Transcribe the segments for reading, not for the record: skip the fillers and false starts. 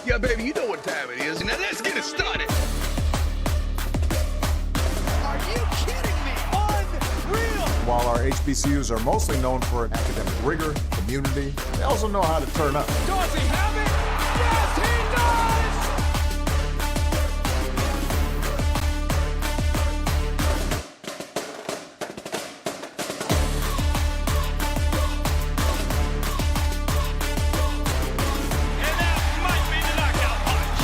Yeah, baby, you know what time it is. Now let's get it started. Are you kidding me? Unreal! While our HBCUs are mostly known for academic rigor, community, they also know how to turn up. Does he have it? Yes, he does! And that might be the knockout punch.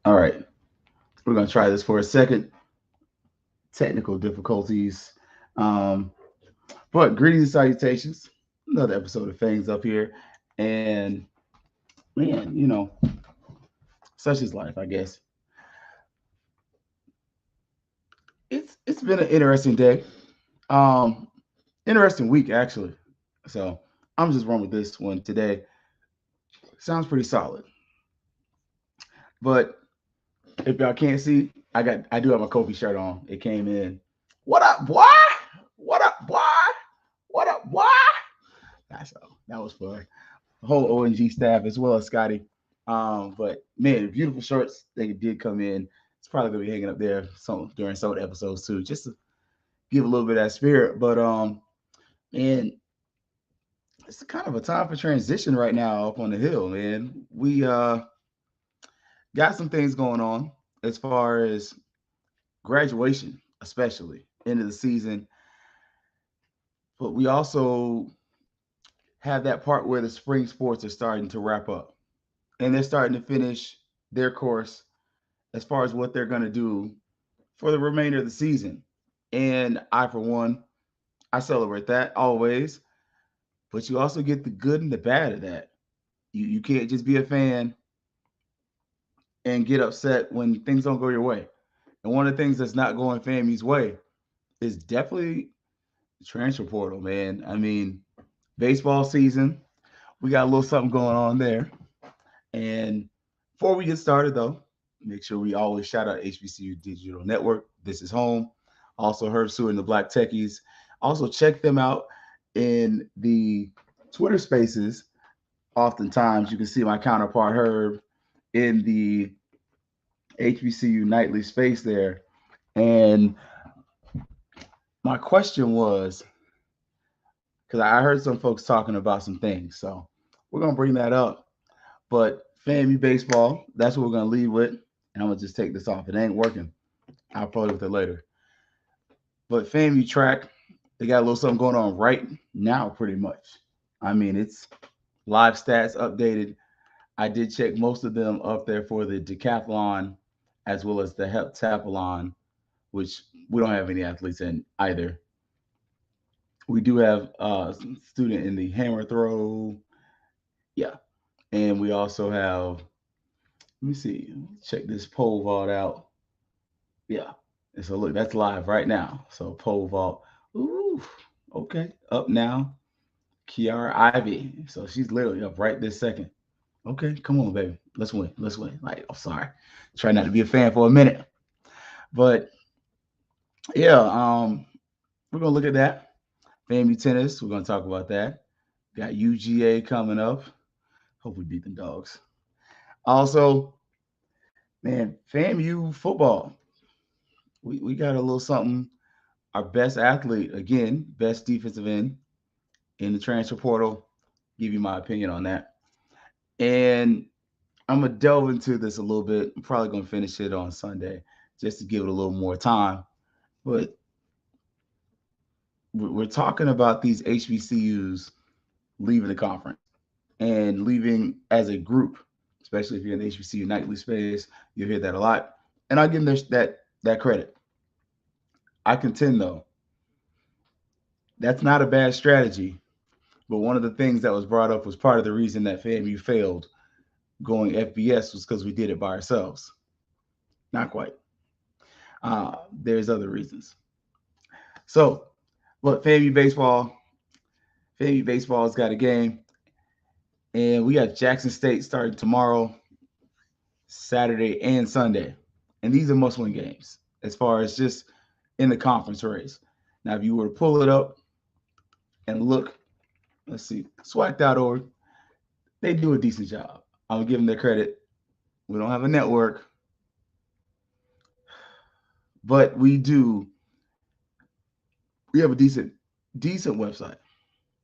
All right, we're going to try this for a second. Technical difficulties. But greetings and salutations. Another episode of Fangs up here. And man, you know, such is life, I guess. It's been an interesting day. Interesting week, actually. So I'm just running with this one today. Sounds pretty solid. But if y'all can't see, I do have my Kobe shirt on. It came in. What up, boy? What up, boy? What up, boy? That was fun. The whole ONG staff as well as Scotty. But man, beautiful shorts. They did come in. It's probably gonna be hanging up there during some of the episodes too, just to give a little bit of that spirit. But man, it's kind of a time for transition right now up on the hill, man. We got some things going on as far as graduation, especially end of the season. But we also have that part where the spring sports are starting to wrap up and they're starting to finish their course as far as what they're going to do for the remainder of the season. And I, for one, I celebrate that always. But you also get the good and the bad of that. You can't just be a fan and get upset when things don't go your way. And one of the things that's not going FAMU's way is definitely the transfer portal, man. I mean, baseball season, we got a little something going on there. And before we get started, though, make sure we always shout out HBCU Digital Network. This is home. Also, Herb Sue and the Black Techies. Also, check them out in the Twitter spaces. Oftentimes, you can see my counterpart, Herb, in the HBCU nightly space there. And my question was, because I heard some folks talking about some things, so we're going to bring that up. But FAMU baseball, that's what we're going to lead with. And I'm going to just take this off. It ain't working. I'll play with it later. But FAMU track, they got a little something going on right now, pretty much. I mean, it's live stats updated. I did check most of them up there for the decathlon as well as the heptathlon, which we don't have any athletes in either. We do have a student in the hammer throw. Yeah. And we also have, let me see, check this pole vault out. Yeah. And so look, that's live right now. So pole vault. Ooh, okay. Up now. Kiara Ivy. So she's literally up right this second. Okay, come on, baby. Let's win. Let's win. Like, I'm sorry. Try not to be a fan for a minute. But yeah, we're gonna look at that. FAMU tennis, we're gonna talk about that. Got UGA coming up. Hope we beat them dogs. Also, man, FAMU football. We got a little something. Our best athlete, again, best defensive end in the transfer portal. Give you my opinion on that. And I'm going to delve into this a little bit. I'm probably going to finish it on Sunday just to give it a little more time. But we're talking about these HBCUs leaving the conference and leaving as a group, especially if you're in the HBCU nightly space. You'll hear that a lot. And I'll give them that credit. I contend, though, that's not a bad strategy. But one of the things that was brought up was part of the reason that FAMU failed going FBS was because we did it by ourselves. Not quite. There's other reasons. So, but FAMU baseball's got a game, and we got Jackson State starting tomorrow, Saturday, and Sunday. And these are must-win games as far as just in the conference race. Now, if you were to pull it up and look, let's see, SWAC.org, they do a decent job. I'll give them their credit. We don't have a network, but we have a decent website.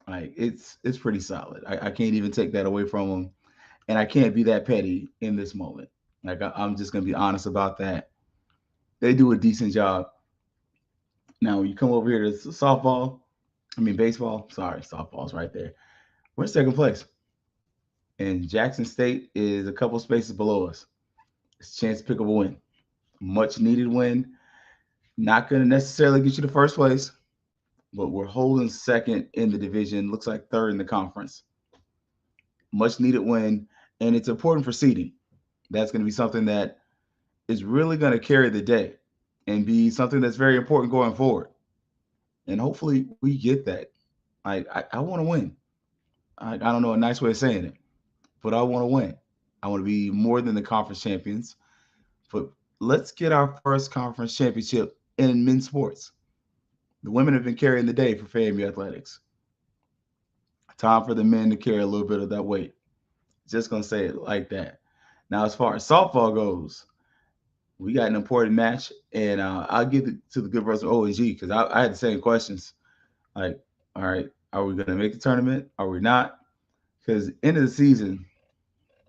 Like it's pretty solid. I can't even take that away from them, and I can't be that petty in this moment. Like I'm just gonna be honest about that. They do a decent job. Now, when you come over here to baseball. Sorry, softball's right there. We're in second place, and Jackson State is a couple spaces below us. It's a chance to pick up a win, much needed win. Not going to necessarily get you to first place, but we're holding second in the division. Looks like third in the conference. Much needed win, and it's important for seeding. That's going to be something that is really going to carry the day and be something that's very important going forward. And hopefully we get that. I want to win. I don't know a nice way of saying it, but I want to win. I want to be more than the conference champions. But let's get our first conference championship in men's sports. The women have been carrying the day for FAMU athletics. Time for the men to carry a little bit of that weight. Just going to say it like that. Now, as far as softball goes, we got an important match, and I'll give it to the good brothers of OSG because I had the same questions. Like, all right, are we going to make the tournament? Are we not? Because end of the season,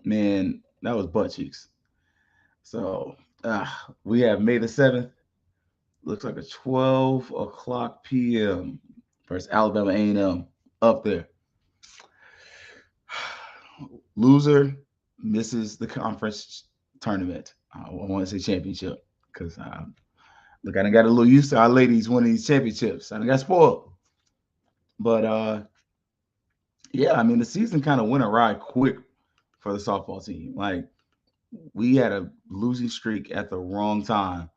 man, that was butt cheeks. So we have May the 7th. Looks like a 12 o'clock p.m. versus Alabama A&M up there. Loser misses the conference tournament. I want to say championship because look, I done got a little used to our ladies winning these championships. I done got spoiled. But yeah, I mean, the season kind of went awry quick for the softball team. Like, we had a losing streak at the wrong time,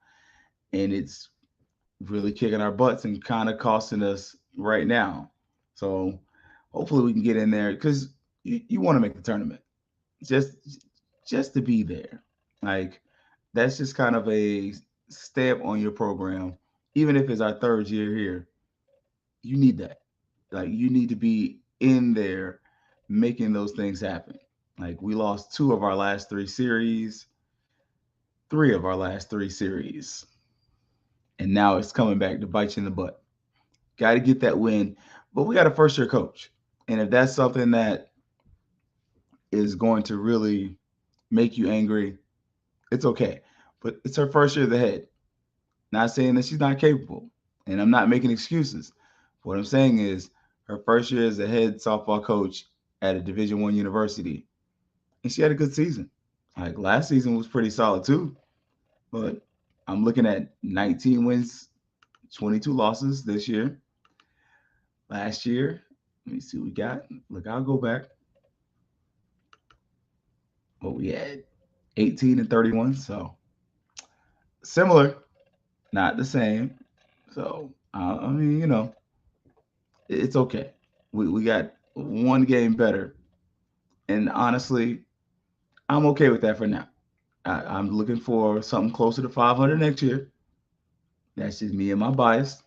and it's really kicking our butts and kind of costing us right now. So hopefully we can get in there because you want to make the tournament just to be there. Like, that's just kind of a stamp on your program. Even if it's our third year here, you need that. Like, you need to be in there making those things happen. Like, we lost three of our last three series. And now it's coming back to bite you in the butt. Got to get that win. But we got a first-year coach. And if that's something that is going to really make you angry, it's okay. But it's her first year as the head. Not saying that she's not capable. And I'm not making excuses. What I'm saying is her first year as a head softball coach at a Division I university. And she had a good season. Like, last season was pretty solid too. But I'm looking at 19 wins, 22 losses this year. Last year, let me see what we got. Look, I'll go back. What we had, 18 and 31. So similar, not the same. So, I mean, it's okay. We got one game better. And honestly, I'm okay with that for now. I'm looking for something closer to 500 next year. That's just me and my bias.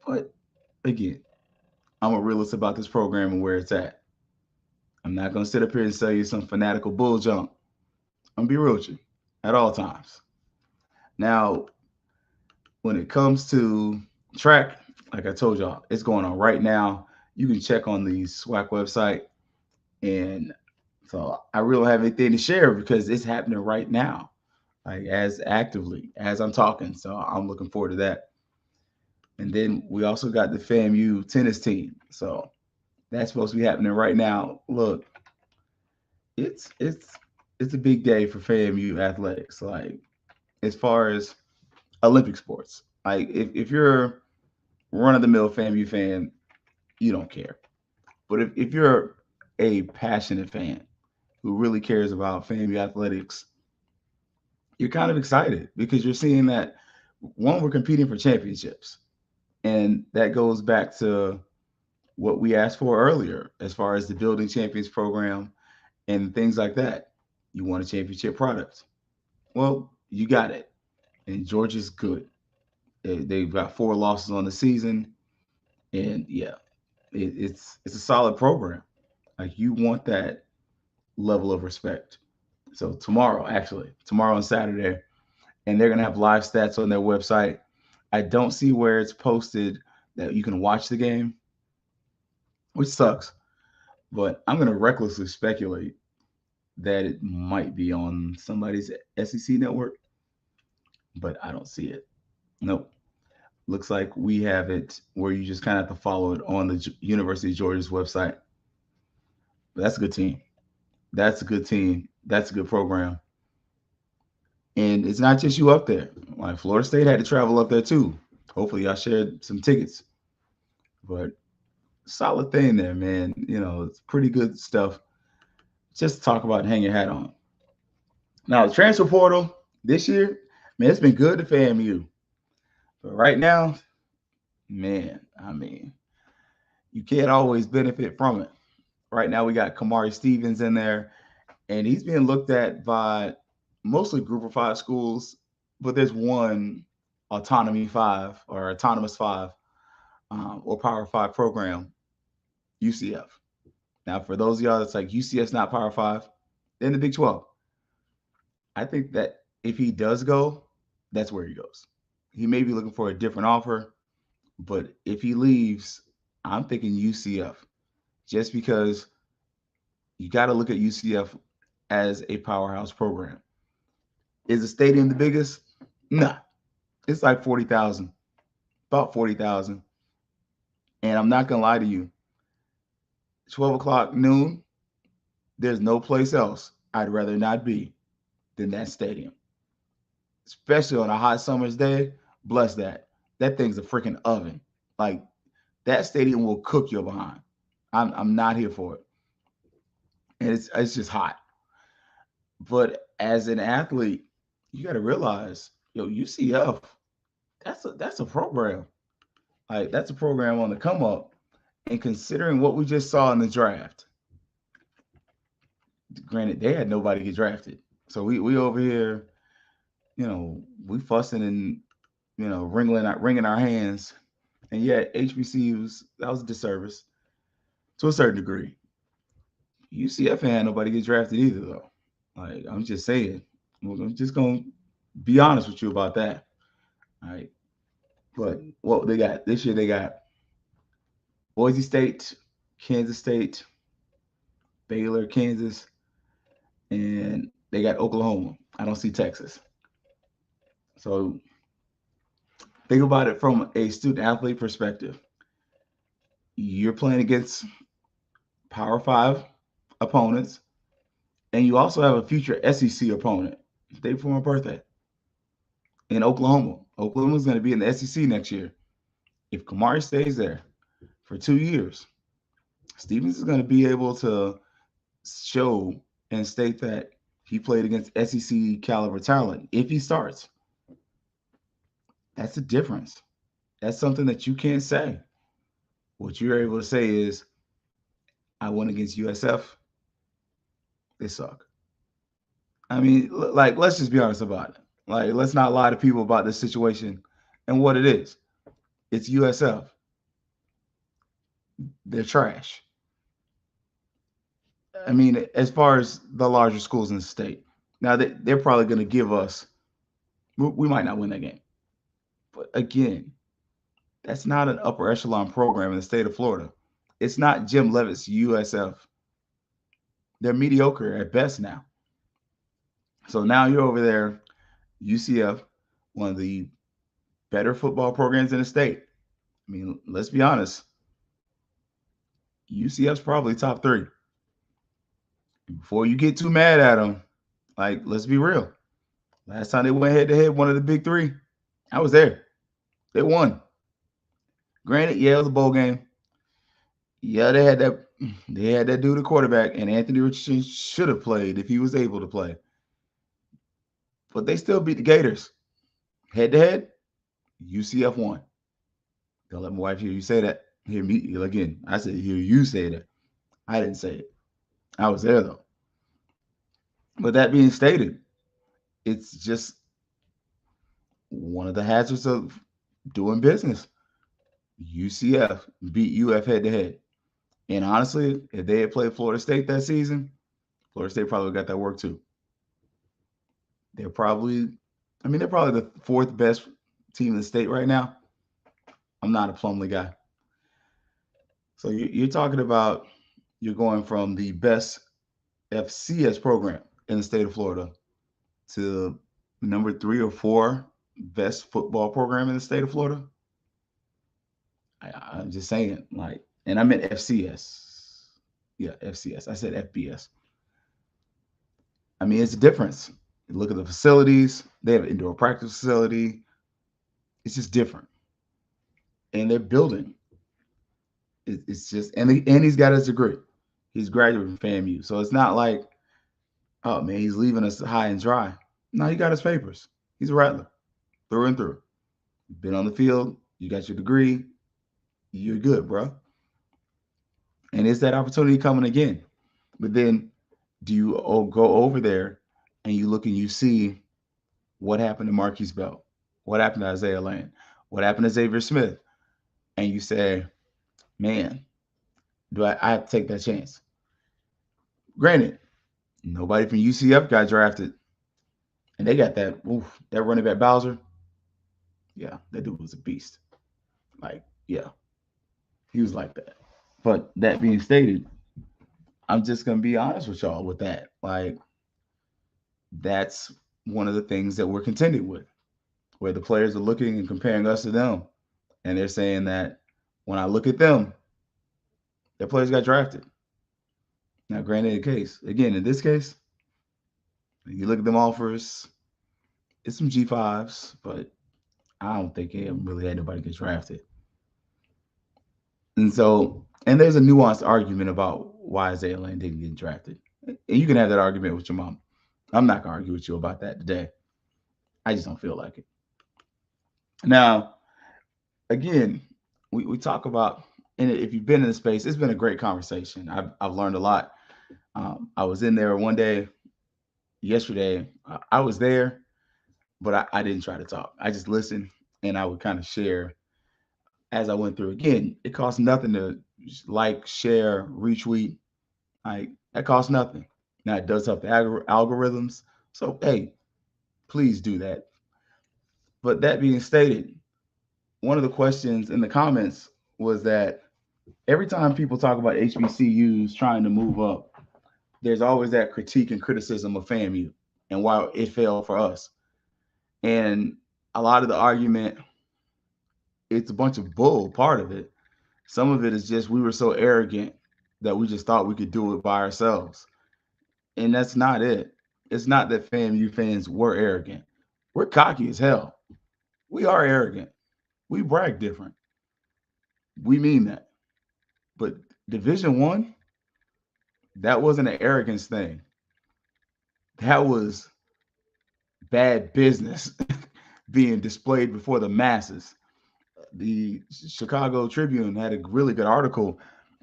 But again, I'm a realist about this program and where it's at. I'm not going to sit up here and sell you some fanatical bull junk. I'm going to be real with you at all times. Now, when it comes to track, like I told y'all, it's going on right now. You can check on the SWAC website. And so I really don't have anything to share because it's happening right now, like as actively as I'm talking. So I'm looking forward to that. And then we also got the FAMU tennis team. So that's supposed to be happening right now. Look, it's it's a big day for FAMU athletics. Like as far as Olympic sports, like if you're run of the mill FAMU fan, you don't care. But if you're a passionate fan who really cares about FAMU athletics, you're kind of excited because you're seeing that one, we're competing for championships. And that goes back to what we asked for earlier as far as the Building Champions program and things like that. You want a championship product. Well, you got it. And Georgia's good. They've got 4 losses on the season. And yeah, it's a solid program. Like you want that level of respect. So tomorrow and Saturday, and they're gonna have live stats on their website. I don't see where it's posted that you can watch the game, which sucks. But I'm gonna recklessly speculate that it might be on somebody's SEC network, but I don't see it. Nope. Looks like we have it where you just kind of have to follow it on the University of Georgia's website. But that's a good team. That's a good team. That's a good program. And it's not just you up there. Like Florida State had to travel up there too. Hopefully, y'all shared some tickets. But solid thing there, man. You know, it's pretty good stuff. Just to talk about and hang your hat on. Now, the transfer portal this year, man, it's been good to FAMU. But right now, man, I mean, you can't always benefit from it. Right now, we got Kamari Stevens in there, and he's being looked at by mostly Group of Five schools, but there's one Autonomy Five or Autonomous Five or Power Five program, UCF. Now, for those of y'all that's like UCF's not Power Five, then the Big 12. I think that if he does go, that's where he goes. He may be looking for a different offer, but if he leaves, I'm thinking UCF, just because you got to look at UCF as a powerhouse program. Is the stadium the biggest? Nah, it's like 40,000, about 40,000. And I'm not gonna lie to you, 12 o'clock noon, there's no place else I'd rather not be than that stadium. Especially on a hot summer's day, bless that. That thing's a freaking oven. Like that stadium will cook your behind. I'm not here for it. And it's just hot. But as an athlete, you got to realize, UCF, that's a program. Like that's a program on the come up. And considering what we just saw in the draft, granted, they had nobody get drafted. So we over here, we fussing and wringing our hands. And yet HBCUs, that was a disservice to a certain degree. UCF ain't had nobody get drafted either, though. Like I'm just saying, I'm just gonna be honest with you about that. All right. But what they got this year, they got Boise State, Kansas State, Baylor, Kansas, and they got Oklahoma. I don't see Texas. So think about it from a student athlete perspective. You're playing against Power 5 opponents, and you also have a future SEC opponent, day before my birthday, in Oklahoma. Oklahoma's going to be in the SEC next year. If Kamari stays there for 2 years, Stevens is going to be able to show and state that he played against SEC caliber talent if he starts. That's the difference. That's something that you can't say. What you're able to say is, I went against USF. They suck. I mean, like, let's just be honest about it. Like, let's not lie to people about this situation and what it is. It's USF. They're trash. I mean, as far as the larger schools in the state. Now, they're probably going to give us, we might not win that game. But again, that's not an upper echelon program in the state of Florida. It's not Jim Leavitt's USF. They're mediocre at best now. So now you're over there, UCF, one of the better football programs in the state. I mean, let's be honest. UCF's probably top 3. Before you get too mad at them, Like, let's be real. Last time they went head to head, one of the big three, I was there. They won. Granted, yeah, it was a bowl game. Yeah, they had that dude, the quarterback, and Anthony Richardson should have played if he was able to play. But they still beat the Gators. Head to head, UCF won. Don't let my wife hear you say that. Hear me again. I said, hear you say that. I didn't say it. I was there though. But that being stated, it's just one of the hazards of doing business. UCF beat UF head to head. And honestly, if they had played Florida State that season, Florida State probably got that work too. They're probably the fourth best team in the state right now. I'm not a Plumlee guy. So you're talking about you're going from the best FCS program in the state of Florida to number 3 or 4 best football program in the state of Florida. I'm just saying, like, and I meant FCS. Yeah, FCS. I said FBS. I mean, it's a difference. You look at the facilities. They have an indoor practice facility. It's just different. And they're building. It's just, and he's got his degree. He's graduated from FAMU. So it's not like, oh, man, he's leaving us high and dry. No, he got his papers. He's a Rattler through and through. You've been on the field. You got your degree. You're good, bro. And it's that opportunity coming again. But then do you go over there and you look and you see what happened to Marquise Bell? What happened to Isaiah Land? What happened to Xavier Smith? And you say, man, do I have to take that chance? Granted, nobody from UCF got drafted. And they got that running back Bowser. Yeah, that dude was a beast. Like, yeah, he was like that. But that being stated, I'm just going to be honest with y'all with that. Like, that's one of the things that we're contending with, where the players are looking and comparing us to them. And they're saying that when I look at them, their players got drafted. Now, granted, in this case, you look at them offers, it's some G5s, but I don't think they really had nobody get drafted. And so, and there's a nuanced argument about why Isaiah Lane didn't get drafted. And you can have that argument with your mom. I'm not going to argue with you about that today. I just don't feel like it. Now, again, we talk about, and if you've been in the space, it's been a great conversation. I've learned a lot. I was in there one day, yesterday. I was there, but I didn't try to talk. I just listened, and I would kind of share as I went through. Again, it costs nothing to like, share, retweet. Like, that costs nothing. Now, it does help the algorithms. So, hey, please do that. But that being stated, one of the questions in the comments was that every time people talk about HBCUs trying to move up, there's always that critique and criticism of FAMU and why it failed for us. And a lot of the argument, it's a bunch of bull, part of it. Some of it is just we were so arrogant that we just thought we could do it by ourselves. And that's not it. It's not that FAMU fans were arrogant. We're cocky as hell. We are arrogant. We brag different. We mean that. But Division I, that wasn't an arrogance thing. That was bad business being displayed before the masses. The Chicago Tribune had a really good article,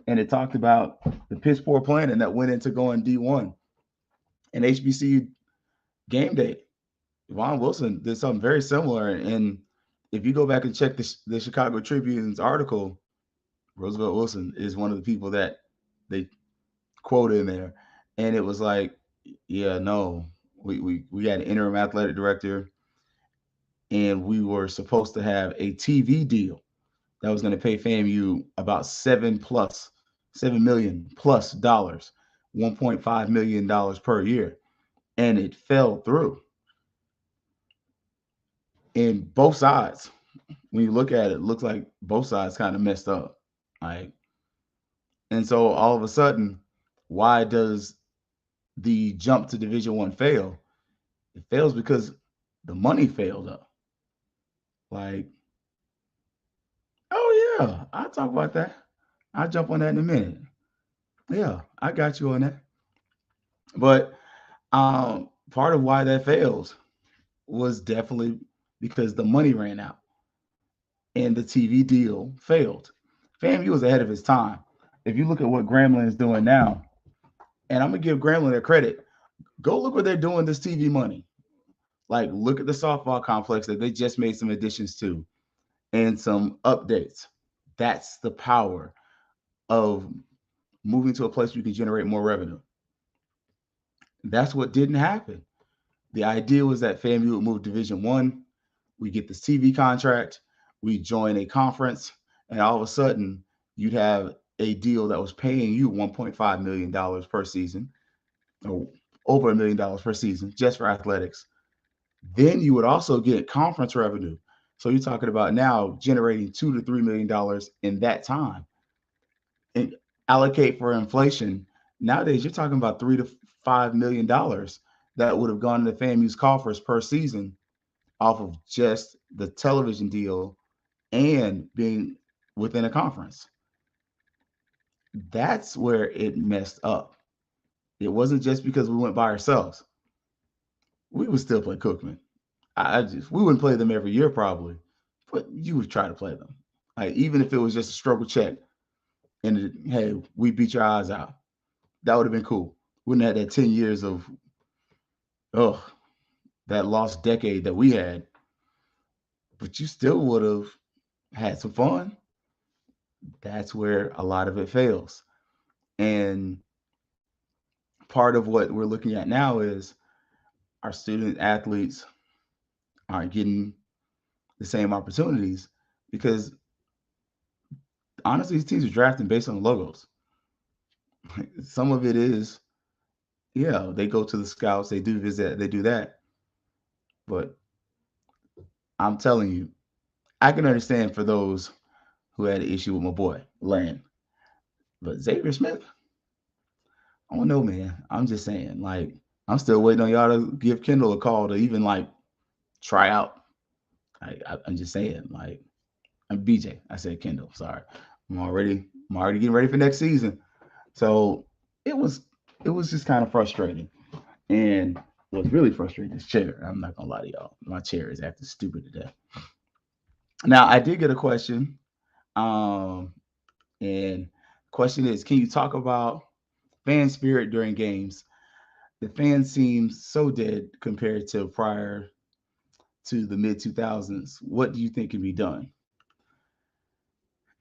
and it talked about the piss poor planning that went into going D1 and HBCU game day. Von Wilson did something very similar. And if you go back and check the Chicago Tribune's article, Roosevelt Wilson is one of the people that they quote in there. And it was like, yeah, no, we had an interim athletic director, and we were supposed to have a TV deal that was going to pay FAMU about $7 million plus dollars, $1.5 million per year. And it fell through. And both sides, when you look at it, looks like both sides kind of messed up. Like, and so all of a sudden, why does the jump to Division I fail? It fails because the money failed up. Like, oh yeah, I'll talk about that. I'll jump on that in a minute. Yeah, I got you on that. But part of why that fails was definitely because the money ran out and the TV deal failed. FAMU was ahead of its time. If you look at what Grambling is doing now, and I'm gonna give Grambling their credit, go look what they're doing this TV money. Like, look at the softball complex that they just made some additions to and some updates. That's the power of moving to a place where you can generate more revenue. That's what didn't happen. The idea was that FAMU would move Division One. We get this TV contract. We join a conference, and all of a sudden, you'd have a deal that was paying you $1.5 million per season, or over $1 million per season, just for athletics. Then you would also get conference revenue. So you're talking about now generating $2 to $3 million in that time. And allocate for inflation. Nowadays, you're talking about $3 to $5 million that would have gone into FAMU's coffers per season off of just the television deal and being within a conference. That's where it messed up. It wasn't just because we went by ourselves. We would still play Cookman. We wouldn't play them every year probably, but you would try to play them. Like, even if it was just a struggle check and hey, we beat your eyes out, that would have been cool. Wouldn't have had that 10 years of that lost decade that we had, but you still would have had some fun. That's where a lot of it fails. And part of what we're looking at now is our student athletes aren't getting the same opportunities because honestly, these teams are drafting based on logos. Some of it is, yeah, they go to the scouts, they do visit, they do that. But I'm telling you, I can understand for those who had an issue with my boy, Land. But Xavier Smith, I don't know, man. I'm just saying, like, I'm still waiting on y'all to give Kendall a call to even like try out. I'm just saying, like, I'm BJ. I said Kendall. Sorry, I'm already getting ready for next season. So it was just kind of frustrating, and what's really frustrating is chair. I'm not gonna lie to y'all, my chair is acting stupid today. Now I did get a question, and question is, can you talk about fan spirit during games? The fans seem so dead compared to prior to the mid 2000s. What do you think can be done?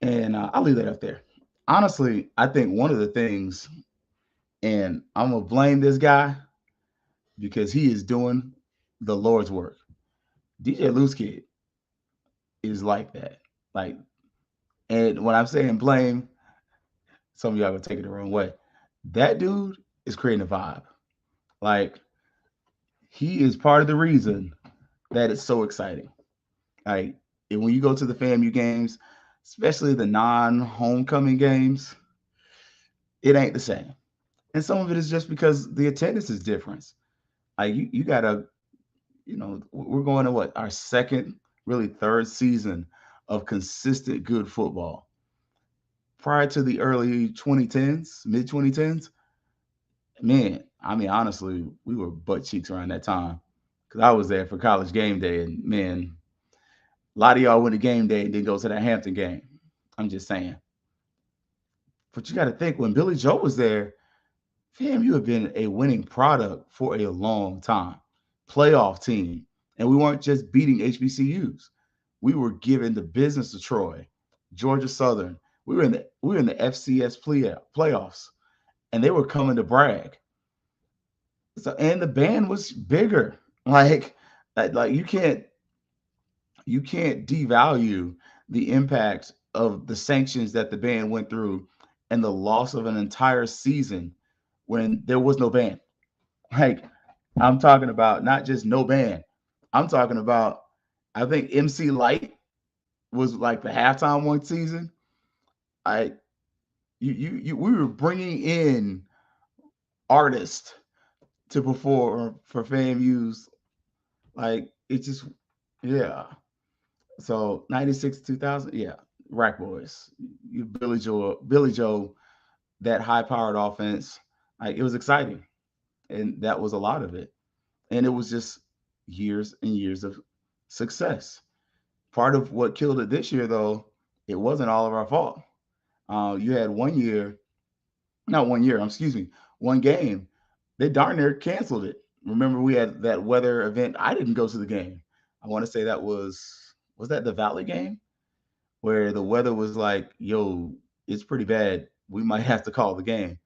And I'll leave that up there. Honestly, I think one of the things, and I'm gonna blame this guy because he is doing the Lord's work. DJ Loose Kid is like that. Like, and when I'm saying blame, some of y'all gonna take it the wrong way. That dude is creating a vibe. Like, he is part of the reason that it's so exciting. Like, and when you go to the FAMU games, especially the non-homecoming games, it ain't the same. And some of it is just because the attendance is different. Like, you gotta, we're going to what, our second, really third season of consistent good football. Prior to the early 2010s, mid 2010s, man, I mean, honestly, we were butt cheeks around that time because I was there for college game day, and man, a lot of y'all went to game day and didn't go to that Hampton game. I'm just saying. But you got to think, when Billy Joe was there, fam, you have been a winning product for a long time. Playoff team. And we weren't just beating HBCUs. We were giving the business to Troy, Georgia Southern. We were in the FCS playoffs, and they were coming to brag. So, and the band was bigger. Like you can't devalue the impact of the sanctions that the band went through and the loss of an entire season when there was no band. Like, I'm talking about not just no band. I'm talking about, I think MC Light was like the halftime one season. We were bringing in artists to perform for FAMU's Like it just, yeah. So 96, 2000, yeah, Rack Boys, Billy Joe, that high powered offense, like it was exciting, and that was a lot of it, and it was just years and years of success. Part of what killed it this year, though, it wasn't all of our fault. You had one year, not 1 year, excuse me, one game, they darn near canceled it. Remember, we had that weather event. I didn't go to the game. I want to say that was that the Valley game where the weather was like, yo, it's pretty bad. We might have to call the game.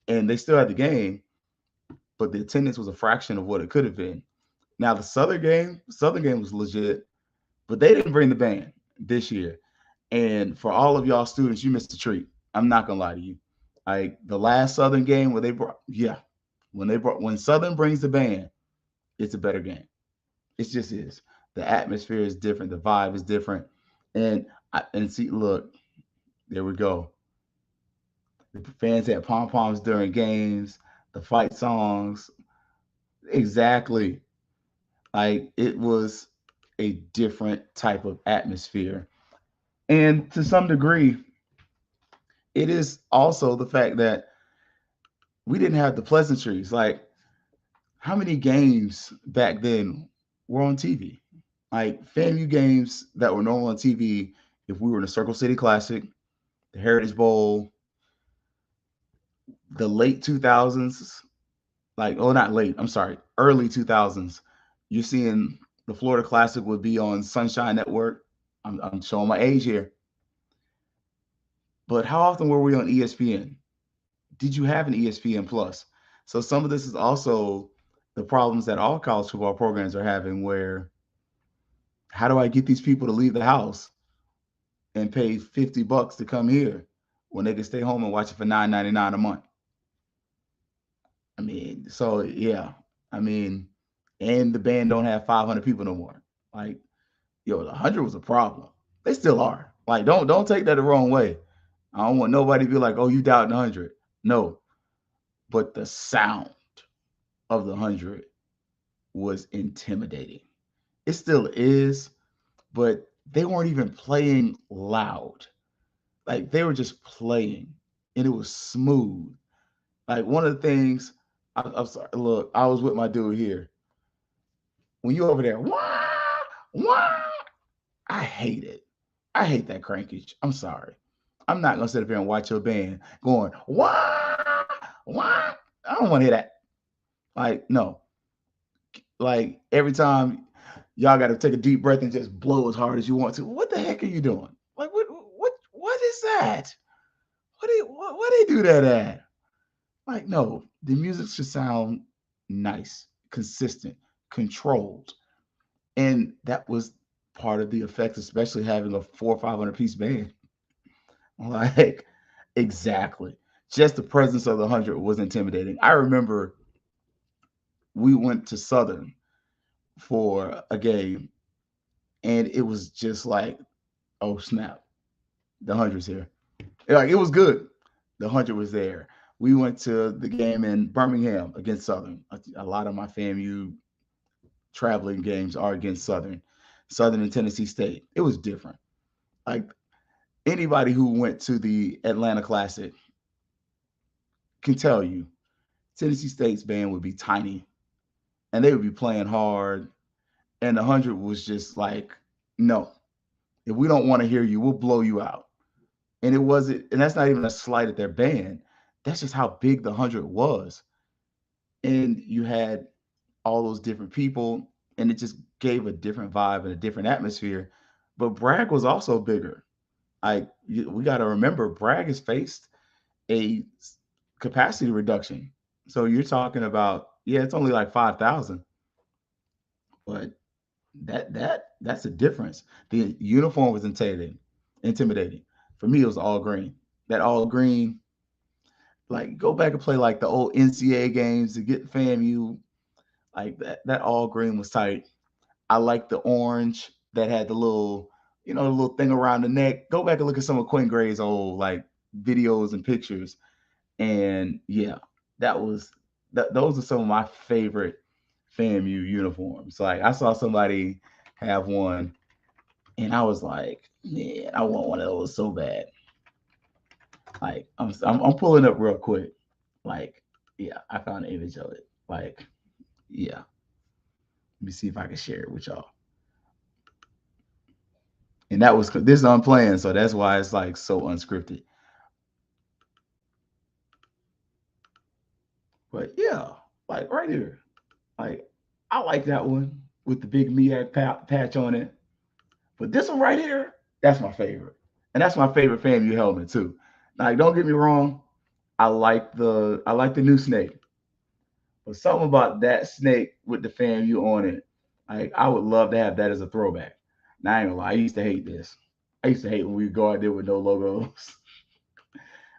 And they still had the game, but the attendance was a fraction of what it could have been. Now the Southern game was legit, but they didn't bring the band this year. And for all of y'all students, you missed a treat. I'm not gonna lie to you. Like the last Southern game where they brought, yeah, when Southern brings the band, it's a better game. It just is. The atmosphere is different. The vibe is different. And see, look, there we go. The fans had pom poms during games. The fight songs, exactly. Like it was a different type of atmosphere. And to some degree, it is also the fact that we didn't have the pleasantries. Like, how many games back then were on TV? Like FAMU games that were normal on TV, if we were in the Circle City Classic, the Heritage Bowl, the late 2000s, like, oh, not late, I'm sorry, early 2000s, you're seeing the Florida Classic would be on Sunshine Network. I'm showing my age here. But how often were we on ESPN? Did you have an ESPN Plus? So some of this is also the problems that all college football programs are having where how do I get these people to leave the house and pay $50 to come here when they can stay home and watch it for $9.99 a month? I mean, so yeah, I mean, and the band don't have 500 people no more. Like, yo, the 100 was a problem. They still are. Like, don't take that the wrong way. I don't want nobody to be like, oh, you doubting the 100. No, but the sound of the 100 was intimidating. It still is, but they weren't even playing loud. Like they were just playing, and it was smooth. Like one of the things, I'm sorry. Look, I was with my dude here. When you over there, wah, wah, I hate it. I hate that crankage. I'm sorry. I'm not gonna sit up here and watch your band going wah, wah. I don't want to hear that. Like no. Like every time y'all got to take a deep breath and just blow as hard as you want to. What the heck are you doing? Like what is that? What do they do that at? Like no, the music should sound nice, consistent, controlled, and that was part of the effect, especially having a 400 or 500 piece band. Like exactly, just the presence of the 100 was intimidating. I remember we went to Southern for a game, and it was just like, oh snap, the 100's here. Like it was good. The 100 was there. We went to the game in Birmingham against Southern. A lot of my FAMU traveling games are against Southern and Tennessee State. It was different. Like anybody who went to the Atlanta Classic can tell you, Tennessee State's band would be tiny, and they would be playing hard, and the 100 was just like, no, if we don't want to hear you, we'll blow you out. And it wasn't, and that's not even a slight at their band. That's just how big the 100 was. And you had all those different people, and it just gave a different vibe and a different atmosphere. But Bragg was also bigger. We got to remember, Bragg has faced a capacity reduction. So you're talking about, yeah, it's only like 5,000, but that's a difference. The uniform was intimidating. For me, it was all green. That all green, like go back and play like the old NCAA games to get FAMU. Like that all green was tight. I like the orange that had the little, the little thing around the neck. Go back and look at some of Quinn Gray's old like videos and pictures. And yeah, those are some of my favorite FAMU uniforms. Like I saw somebody have one, and I was like, man, I want one of those so bad. Like I'm pulling up real quick. Like, yeah, I found an image of it. Like, yeah. Let me see if I can share it with y'all. And that was this is unplanned, so that's why it's like so unscripted. But yeah, like right here, like I like that one with the big MEAC patch on it. But this one right here, that's my favorite, and that's my favorite FAMU helmet too. Like, don't get me wrong, I like the new snake, but something about that snake with the FAMU on it, like I would love to have that as a throwback. Now I ain't gonna lie, I used to hate this. I used to hate when we go out there with no logos.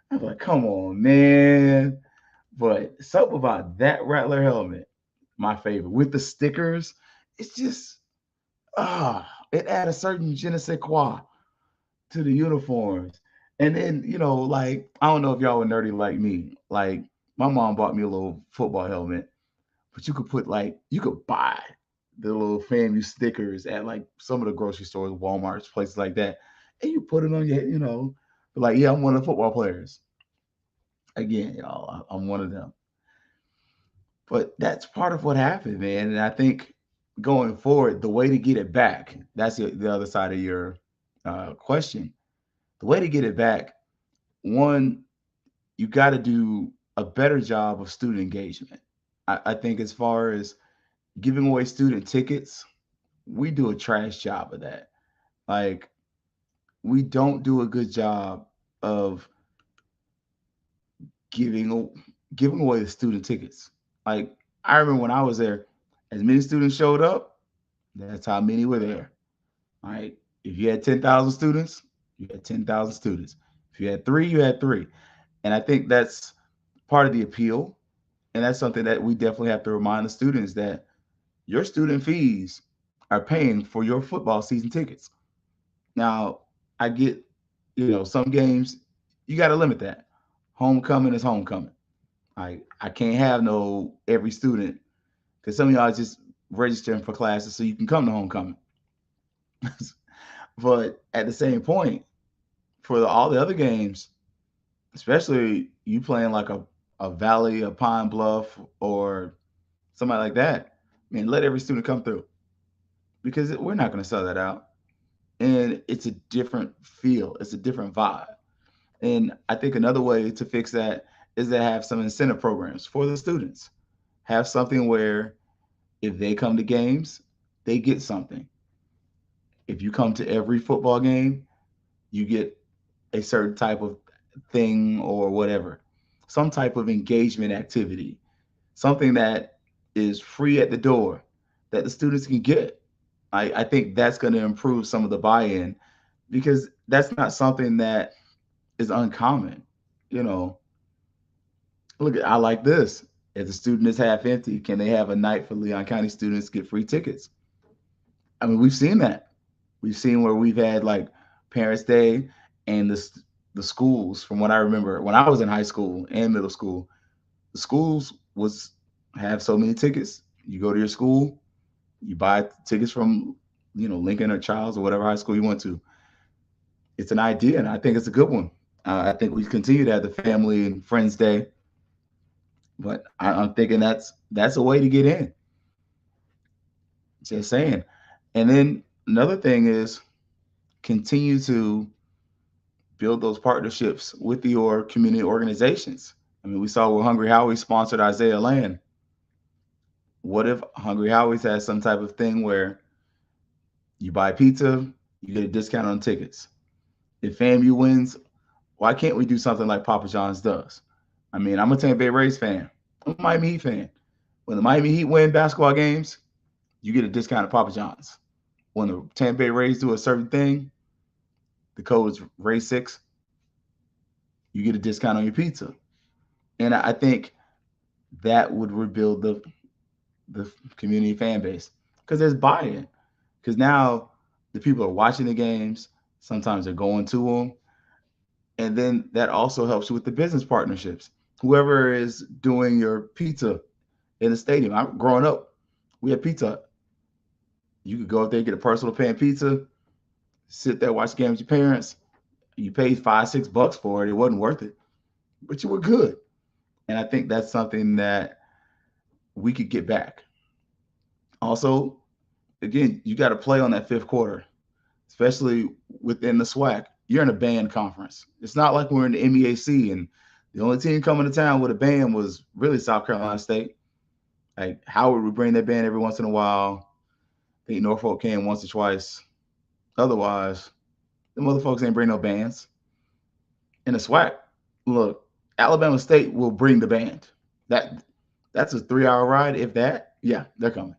I was like, come on, man. But something about that Rattler helmet, my favorite, with the stickers, it's just it add a certain je ne sais quoi to the uniforms. And then, like, I don't know if y'all were nerdy like me. Like, my mom bought me a little football helmet, but you could buy the little FAMU stickers at like some of the grocery stores, Walmarts, places like that. And you put it on like, yeah, I'm one of the football players. Again, y'all, I'm one of them. But that's part of what happened, man. And I think going forward, the way to get it back, that's the other side of your question. The way to get it back, one, you got to do a better job of student engagement. I think as far as giving away student tickets, we do a trash job of that. Like, we don't do a good job of giving giving away the student tickets. Like, I remember when I was there, as many students showed up, that's how many were there. Like, if you had 10,000 students, you had 10,000 students. If you had three, you had three. And I think that's part of the appeal. And that's something that we definitely have to remind the students that your student fees are paying for your football season tickets. Now, I get, some games, you got to limit that. Homecoming is homecoming. I can't have no every student, because some of y'all just registering for classes so you can come to homecoming. But at the same point, for all the other games, especially you playing like a Valley, a Pine Bluff, or somebody like that, man, let every student come through, because we're not going to sell that out. And it's a different feel, it's a different vibe. And I think another way to fix that is to have some incentive programs for the students. Have something where if they come to games, they get something. If you come to every football game, you get a certain type of thing or whatever, some type of engagement activity, something that is free at the door that the students can get. I think that's going to improve some of the buy-in, because that's not something that is uncommon. Look, I like this. If the student is half empty, can they have a night for Leon County students get free tickets? I mean, we've seen that. We've seen where we've had like Parents' Day, and the schools, from what I remember, when I was in high school and middle school, the schools have so many tickets. You go to your school, you buy tickets from, Lincoln or Charles or whatever high school you went to. It's an idea, and I think it's a good one. I think we continue to have the Family and Friends Day, but I'm thinking that's a way to get in. Just saying. And then another thing is continue to build those partnerships with your community organizations. I mean, we saw where Hungry Howie's sponsored Isaiah Land. What if Hungry Howie's has some type of thing where you buy pizza, you get a discount on tickets? If FAMU wins, why can't we do something like Papa John's does? I mean, I'm a Tampa Bay Rays fan. I'm a Miami Heat fan. When the Miami Heat win basketball games, you get a discount at Papa John's. When the Tampa Bay Rays do a certain thing, the code is Ray6, you get a discount on your pizza. And I think that would rebuild the community fan base, because there's buy-in. Because now the people are watching the games, sometimes they're going to them. And then that also helps you with the business partnerships. Whoever is doing your pizza in the stadium. Growing up, We had Pizza Hut. You could go up there, get a personal pan pizza, sit there, watch the game with your parents. You paid $5-6 for it. It wasn't worth it, but you were good. And I think that's something that we could get back. Also, again, you got to play on that fifth quarter, especially within the SWAC. You're in a band conference. It's not like we're in the MEAC, and the only team coming to town with a band was really South Carolina State. Like Howard would bring their band every once in a while. I think Norfolk came once or twice. Otherwise, the motherfuckers ain't bring no bands. In the SWAC, look, Alabama State will bring the band. That's a 3-hour ride, if that. Yeah, they're coming.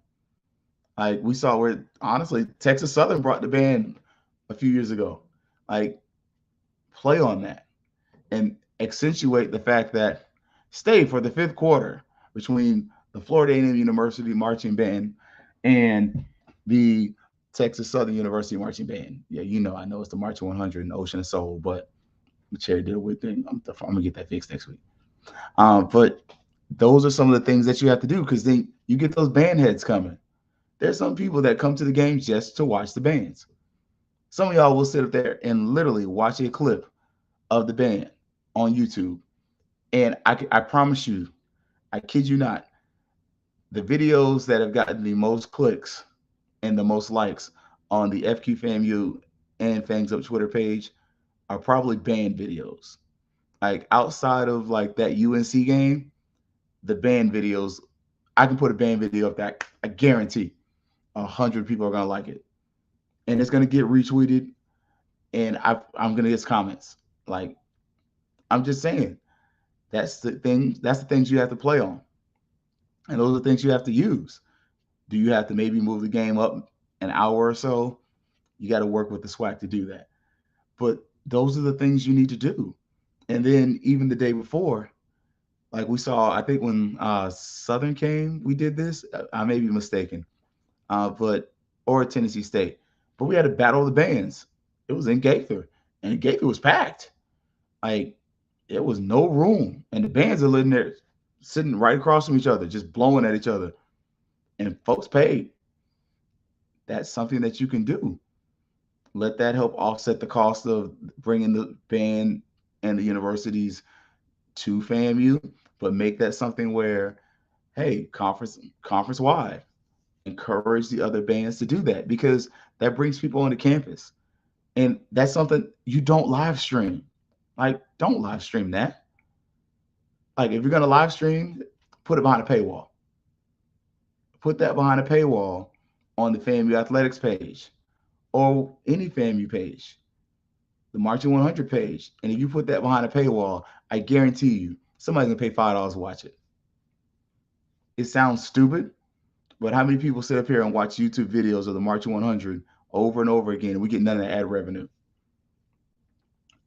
Like we saw where honestly Texas Southern brought the band a few years ago. Like play on that and accentuate the fact that stay for the fifth quarter between the Florida A&M University marching band and the Texas Southern University marching band. Yeah, I know it's the Marching 100 and Ocean of Soul, but the Cherry did a weird thing. I'm gonna get that fixed next week. But those are some of the things that you have to do because then you get those band heads coming. There's some people that come to the game just to watch the bands. Some of y'all will sit up there and literally watch a clip of the band on YouTube. And I promise you, I kid you not, the videos that have gotten the most clicks and the most likes on the FQ FAMU and Fangs Up Twitter page are probably band videos. Like outside of like that UNC game, the band videos, I can put a band video up that I guarantee 100 people are gonna like it, and it's gonna get retweeted, and I'm gonna get comments. Like I'm just saying, that's the thing. That's the things you have to play on, and those are the things you have to use. Do you have to maybe move the game up an hour or so? You got to work with the SWAC to do that. But those are the things you need to do. And then even the day before, like we saw, I think when Southern came, we did this. I may be mistaken, or Tennessee State. But we had a battle of the bands. It was in Gaither, and Gaither was packed. Like it was no room, and the bands are living there, sitting right across from each other, just blowing at each other, and folks paid. That's something that you can do. Let that help offset the cost of bringing the band and the universities to FAMU, but make that something where, hey, conference wide, encourage the other bands to do that because that brings people onto campus. And that's something you don't live stream. Like, don't live stream that. Like, if you're going to live stream, put it behind a paywall. Put that behind a paywall on the FAMU Athletics page or any FAMU page, the Marching 100 page. And if you put that behind a paywall, I guarantee you somebody's going to pay $5 to watch it. It sounds stupid, but how many people sit up here and watch YouTube videos of the Marching 100 over and over again and we get none of the ad revenue?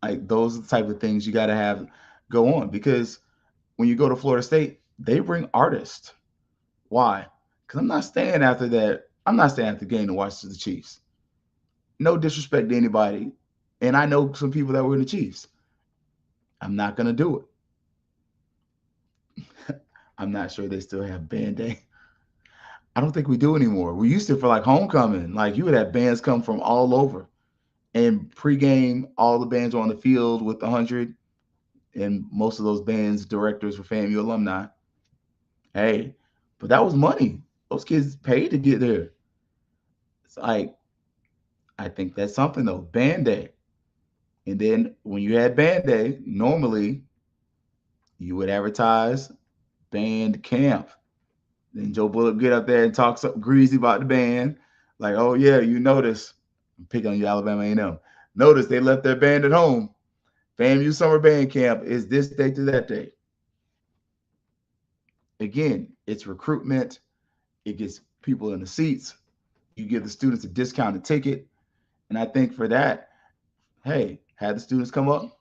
Like, those are the type of things you got to have go on, because when you go to Florida State, they bring artists. Why? Because I'm not staying after that. I'm not staying after the game to watch the Chiefs. No disrespect to anybody. And I know some people that were in the Chiefs. I'm not going to do it. I'm not sure they still have band day. I don't think we do anymore. We used to for like homecoming. Like you would have bands come from all over. And pregame, all the bands were on the field with 100. And most of those bands, directors were FAMU alumni. Hey, but that was money. Those kids paid to get there. It's like, I think that's something though, band day. And then when you had band day, normally you would advertise band camp. Then Joe Bullock get up there and talk something greasy about the band. Like, oh yeah, you notice, I'm picking on you, Alabama A&M. Notice they left their band at home. FAMU summer band camp is this date to that date. Again, it's recruitment. It gets people in the seats. You give the students a discounted ticket. And I think for that, hey, have the students come up.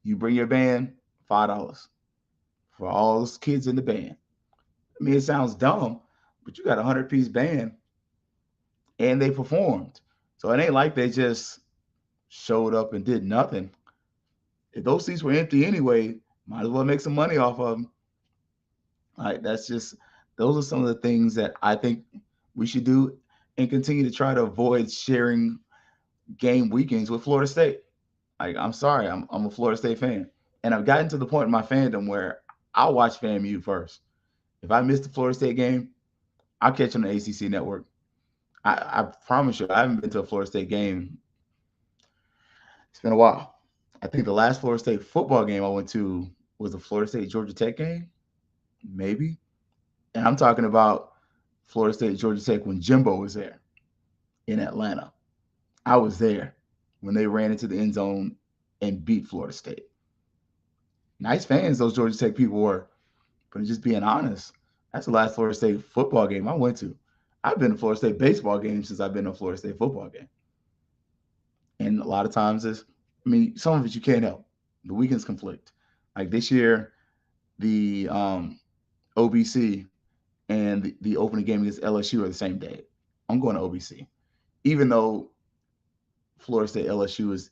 You bring your band, $5 for all those kids in the band. I mean, it sounds dumb, but you got a 100-piece band and they performed. So it ain't like they just showed up and did nothing. If those seats were empty anyway, might as well make some money off of them. Like, that's just, those are some of the things that I think we should do and continue to try to avoid sharing game weekends with Florida State. Like, I'm sorry, I'm a Florida State fan. And I've gotten to the point in my fandom where I'll watch FAMU first. If I miss the Florida State game, I'll catch on the ACC network. I promise you, I haven't been to a Florida State game. It's been a while. I think the last Florida State football game I went to was the Florida State Georgia Tech game, maybe. And I'm talking about Florida State Georgia Tech when Jimbo was there in Atlanta. I was there when they ran into the end zone and beat Florida State. Nice fans those Georgia Tech people were, but just being honest, that's the last Florida State football game I went to. I've been to Florida State baseball games since I've been to a Florida State football game. And a lot of times some of it you can't help. The weekends conflict. Like this year, the OBC and the opening game against LSU are the same day. I'm going to OBC. Even though Florida State LSU is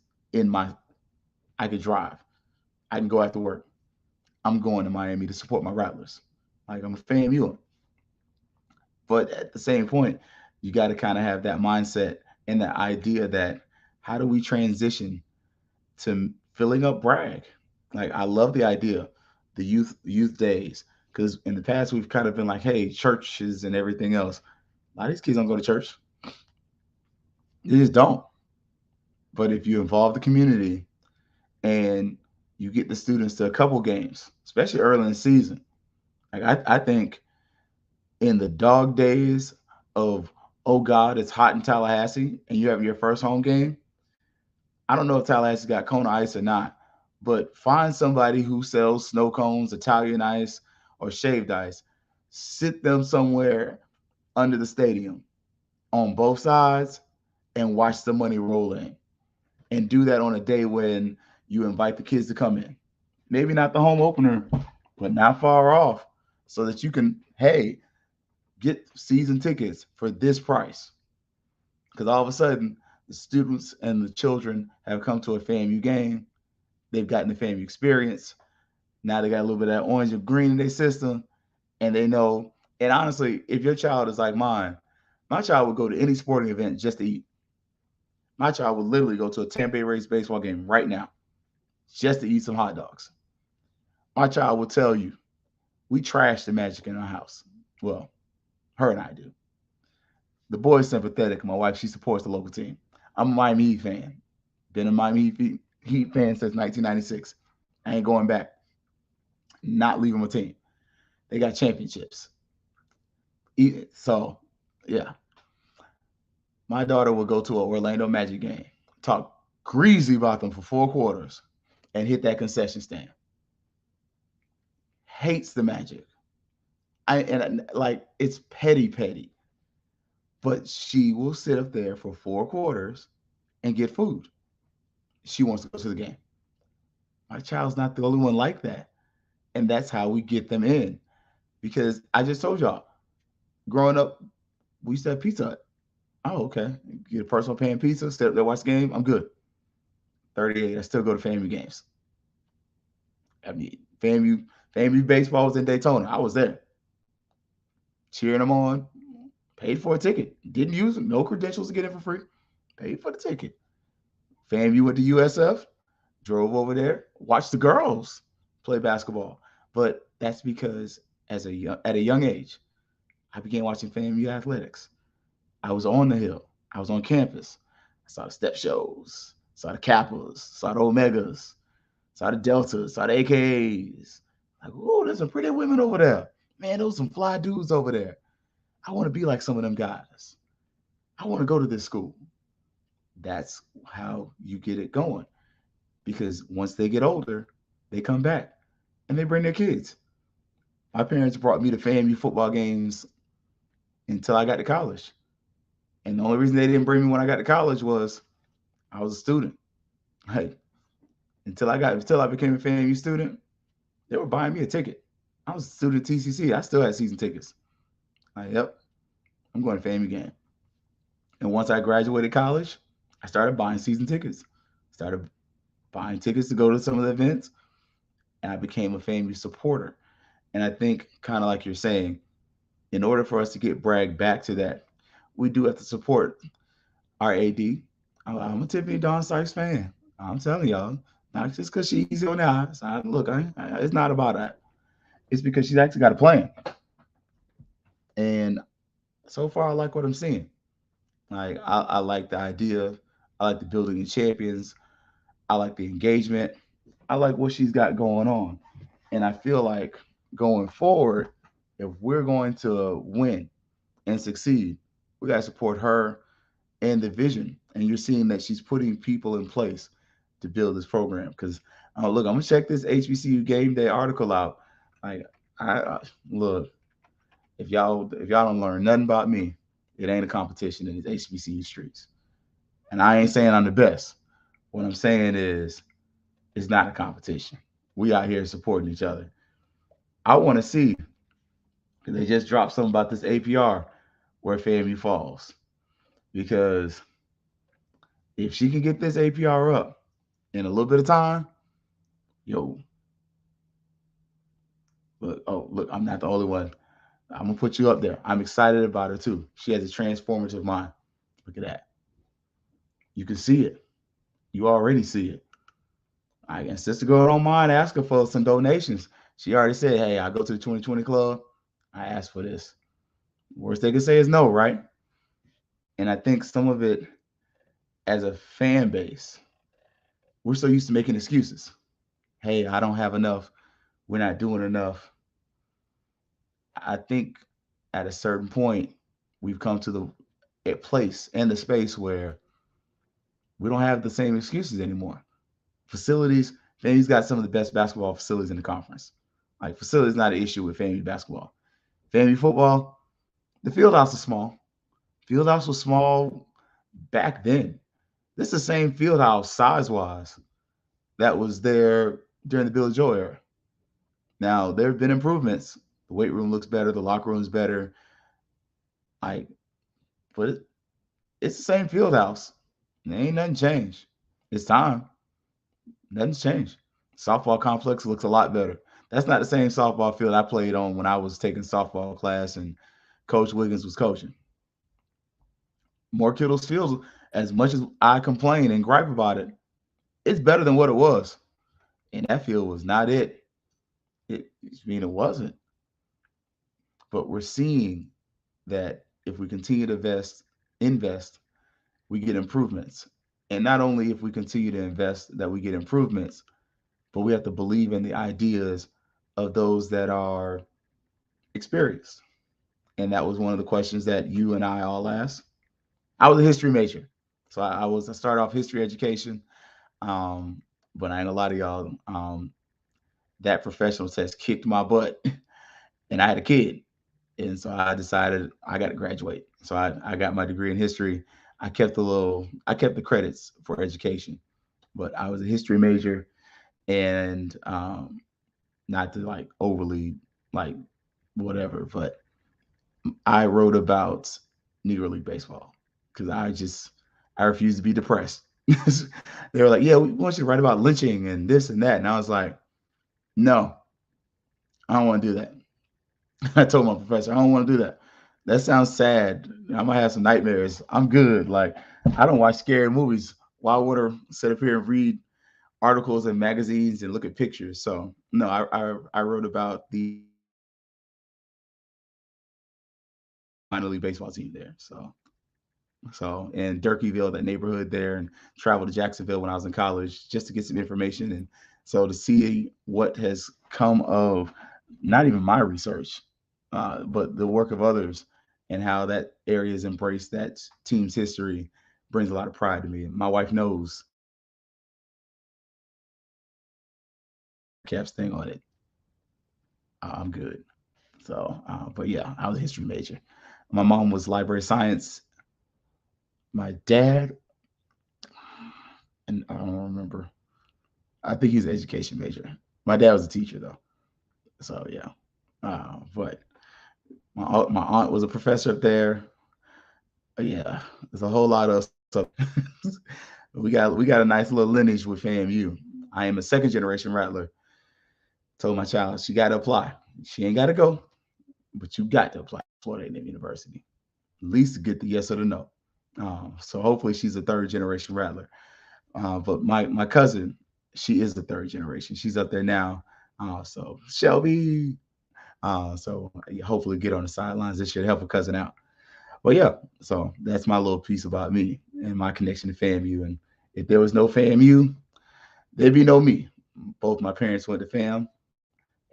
I could drive. I can go after work. I'm going to Miami to support my Rattlers. Like, I'm a FAMU. But at the same point, you got to kind of have that mindset and that idea that how do we transition to filling up Bragg? Like, I love the idea, the youth days, because in the past we've kind of been like, hey, churches and everything else. A lot of these kids don't go to church. They just don't. But if you involve the community and you get the students to a couple games, especially early in the season, like I think in the dog days of, oh God, it's hot in Tallahassee and you have your first home game, I don't know if Tallahassee's got Kona ice or not, but find somebody who sells snow cones, Italian ice, or shaved ice. Sit them somewhere under the stadium on both sides and watch the money roll in. And do that on a day when you invite the kids to come in. Maybe not the home opener, but not far off, so that you can, hey, get season tickets for this price. Because all of a sudden, the students and the children have come to a FAMU game. They've gotten the FAMU experience. Now they got a little bit of that orange and green in their system, and they know. And honestly, if your child is like mine, my child would go to any sporting event just to eat. My child would literally go to a Tampa Bay Rays baseball game right now just to eat some hot dogs. My child will tell you, we trash the Magic in our house. Well, her and I do. The boy's sympathetic. My wife, she supports the local team. I'm a Miami Heat fan. Been a Miami Heat fan since 1996. I ain't going back. Not leaving my team. They got championships. So, yeah. My daughter will go to an Orlando Magic game, talk greasy about them for 4 quarters, and hit that concession stand. Hates the Magic. It's petty. But she will sit up there for 4 quarters and get food. She wants to go to the game. My child's not the only one like that. And that's how we get them in. Because I just told y'all, growing up, we used to have Pizza Hut. Oh, okay. Get a personal pan pizza, sit up there, watch the game. I'm good. 38. I still go to FAMU games. I mean, FAMU baseball was in Daytona. I was there. Cheering them on. Paid for a ticket. Didn't use them. No credentials to get in for free. Paid for the ticket. FAMU went to USF. Drove over there. Watched the girls play basketball. But that's because at a young age, I began watching FAMU athletics. I was on the hill. I was on campus. I saw the step shows, saw the Kappas, saw the Omegas, saw the Deltas, saw the AKAs. Like, oh, there's some pretty women over there. Man, those some fly dudes over there. I want to be like some of them guys. I want to go to this school. That's how you get it going. Because once they get older, they come back and they bring their kids. My parents brought me to FAMU football games until I got to college. And the only reason they didn't bring me when I got to college was I was a student. Hey, until I became a FAMU student, they were buying me a ticket. I was a student at TCC. I still had season tickets. Like, yep, I'm going to FAMU game. And once I graduated college, I started buying season tickets. Started buying tickets to go to some of the events, and I became a FAMU supporter. And I think, kind of like you're saying, in order for us to get Bragg back to that we do have to support our AD. I'm a Tiffany Dawn Sykes fan. I'm telling y'all, not just because she's easy on the eyes. It's not about that. It's because she's actually got a plan. And so far, I like what I'm seeing. Like I like the idea. I like the building of champions. I like the engagement. I like what she's got going on. And I feel like going forward, if we're going to win and succeed, we got to support her and the vision. And you're seeing that she's putting people in place to build this program. Because look, I'm gonna check this HBCU game day article out. Like I look, if y'all don't learn nothing about me, it ain't a competition in these HBCU streets. And I ain't saying I'm the best. What I'm saying is it's not a competition. We out here supporting each other. I want to see, because they just dropped something about this APR where FAMU falls. Because if she can get this APR up in a little bit of time, yo, look, I'm not the only one. I'm gonna put you up there. I'm excited about her too. She has a transformative mind. Look at that. You can see it. You already see it. I guess Sister Girl don't mind asking for some donations. She already said, hey, I go to the 2020 club. I asked for this. Worst they can say is no, right? And I think some of it, as a fan base, we're so used to making excuses. Hey, I don't have enough. We're not doing enough. I think at a certain point, we've come to a place and the space where we don't have the same excuses anymore. Facilities, FAMU's got some of the best basketball facilities in the conference. Like, facility is not an issue with FAMU basketball. FAMU football, the field house is small. Field house was small back then. This is the same field house size-wise that was there during the Billy Joel era. Now, there have been improvements. The weight room looks better. The locker room is better. But it's the same field house. There ain't nothing changed. It's time. Nothing's changed. Softball complex looks a lot better. That's not the same softball field I played on when I was taking softball class and Coach Wiggins was coaching. More Kittles Field, as much as I complain and gripe about it, it's better than what it was. And that field was not it. It wasn't. But we're seeing that if we continue to invest, we get improvements. And not only if we continue to invest that we get improvements, but we have to believe in the ideas of those that are experienced. And that was one of the questions that you and I all asked. I was a history major. So I started off history education. But I ain't gonna lie to y'all. That professional test kicked my butt and I had a kid. And so I decided I got to graduate. So I got my degree in history. I kept the credits for education, but I was a history major, and not to like overly like whatever, but I wrote about Negro League baseball because I refused to be depressed. They were like, yeah, we want you to write about lynching and this and that. And I was like, no, I don't want to do that. I told my professor, I don't want to do that. That sounds sad. I might have some nightmares. I'm good. Like, I don't watch scary movies. Why would I sit up here and read articles and magazines and look at pictures? So no, I wrote about the minor league baseball team there. So in Durkeeville, that neighborhood there, and traveled to Jacksonville when I was in college just to get some information. And so to see what has come of not even my research, but the work of others, and how that area has embraced that team's history brings a lot of pride to me. My wife knows Caps thing on it. I'm good. So, but yeah, I was a history major. My mom was library science. My dad, and I don't remember. I think he's an education major. My dad was a teacher though. So yeah, but my aunt was a professor up there. Yeah, there's a whole lot of stuff. we got a nice little lineage with FAMU. I am a second generation Rattler. Told my child she got to apply. She ain't got to go, but you got to apply to Florida A&M University. least get the yes or the no. So hopefully she's a third generation Rattler. But my cousin, she is the third generation. She's up there now. So Shelby. So yeah, hopefully get on the sidelines this year to help a cousin out. Well, yeah. So that's my little piece about me and my connection to FAMU. And if there was no FAMU, there'd be no me. Both my parents went to FAM,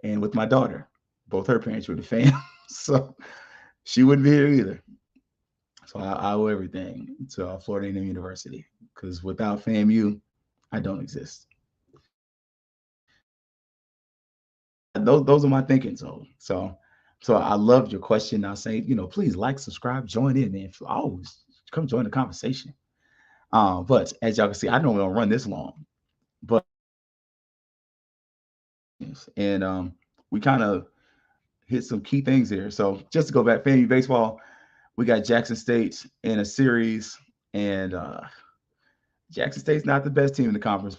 and with my daughter, both her parents went to FAM. So she wouldn't be here either. So I owe everything to Florida A&M University because without FAMU, I don't exist. Those are my thinking. So I loved your question. I say, please like, subscribe, join in, man. Always come join the conversation. But as y'all can see, I normally don't run this long, but and we kind of hit some key things here. So just to go back, FAMU baseball, we got Jackson State in a series, and Jackson State's not the best team in the conference,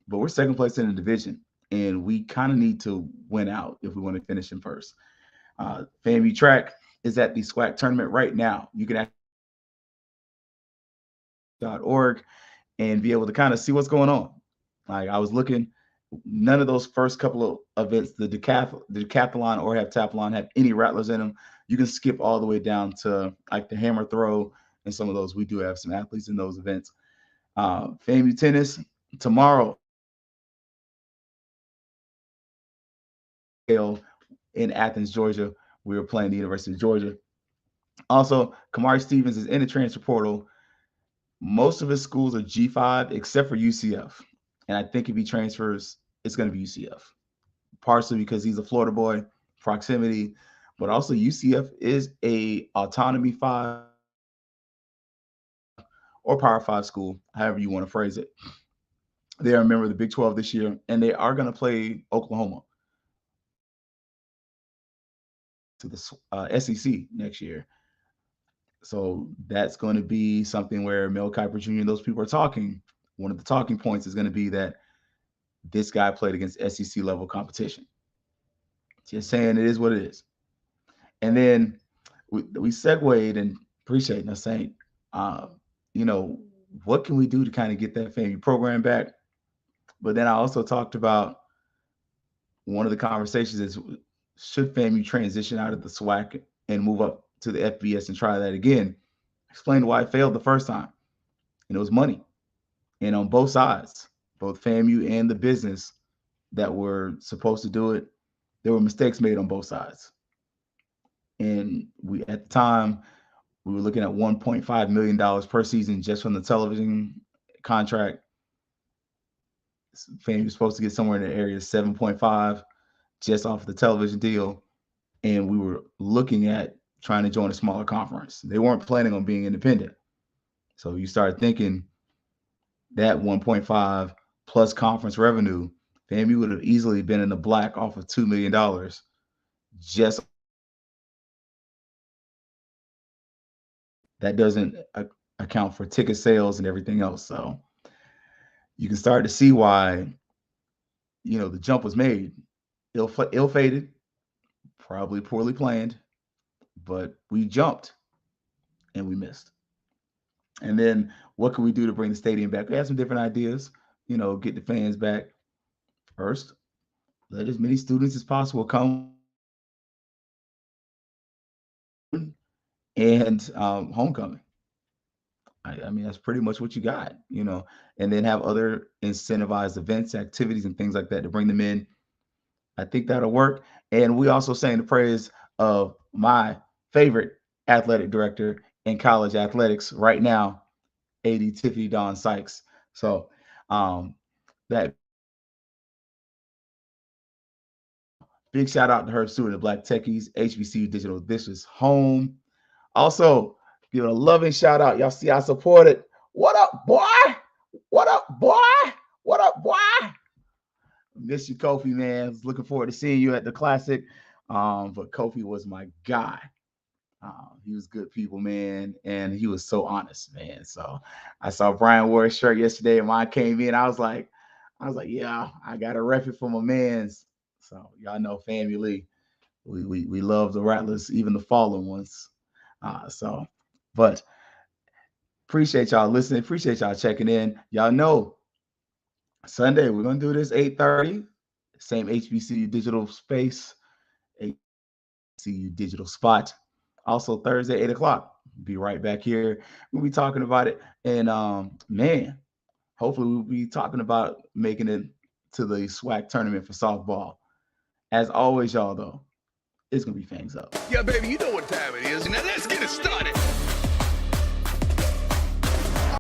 but we're second place in the division, and we kind of need to win out if we want to finish in first. FAMU track is at the SWAC tournament right now. You can .org and be able to kind of see what's going on. Like I was looking, none of those first couple of events, the decathlon or heptathlon, have any Rattlers in them. You can skip all the way down to like the hammer throw and some of those. We do have some athletes in those events. FAMU tennis tomorrow in Athens, Georgia. We were playing the University of Georgia. Also, Kamari Stevens is in the transfer portal. Most of his schools are G5 except for UCF. And I think if he transfers, it's going to be UCF. Partially because he's a Florida boy, proximity, but also UCF is a autonomy 5 or Power 5 school, however you want to phrase it. They are a member of the Big 12 this year, and they are going to play Oklahoma to the SEC next year. So that's going to be something where Mel Kiper Jr. and those people are talking. One of the talking points is going to be that this guy played against SEC level competition. Just saying it is what it is. And then we segued and appreciate us saying, what can we do to kind of get that FAMU program back? But then I also talked about one of the conversations is should FAMU transition out of the SWAC and move up to the FBS and try that again? Explained why it failed the first time. And it was money. And on both sides, both FAMU and the business that were supposed to do it, there were mistakes made on both sides. And we at the time, we were looking at $1.5 million per season just from the television contract. FAMU was supposed to get somewhere in the area of 7.5 just off the television deal. And we were looking at trying to join a smaller conference. They weren't planning on being independent. So you start thinking that 1.5 plus conference revenue, FAMU would have easily been in the black off of $2 million just that doesn't account for ticket sales and everything else. So you can start to see why, the jump was made. Ill-fated, probably poorly planned, but we jumped and we missed. And then what can we do to bring the stadium back? We have some different ideas, get the fans back. First, let as many students as possible come and homecoming. I mean, that's pretty much what you got, and then have other incentivized events, activities, and things like that to bring them in. I think that'll work. And we also sang the praise of my favorite athletic director in college athletics right now, AD Tiffany Dawn Sykes. So that big shout out to her, student of Black Techies, HBCU Digital. This is home. Also, give a loving shout out. Y'all see I supported. What up, boy? What up, boy? What up, boy? Miss you, Kofi, man. Looking forward to seeing you at the Classic. But Kofi was my guy. He was good people, man, and he was so honest, man. So I saw Brian wore his shirt yesterday, and mine came in. I was like, yeah, I gotta rep it for my man's. So y'all know, family, we love the Rattlers, even the fallen ones. So But appreciate y'all listening. Appreciate y'all checking in. Y'all know Sunday we're gonna do this 8:30. Same HBCU digital space, HBCU digital spot. Also Thursday 8 o'clock. Be right back here. We'll be talking about it. And man, hopefully we'll be talking about making it to the SWAC tournament for softball. As always, y'all though, it's gonna be Fangs up. Yeah, baby, you know what time it is. Now let's get it started.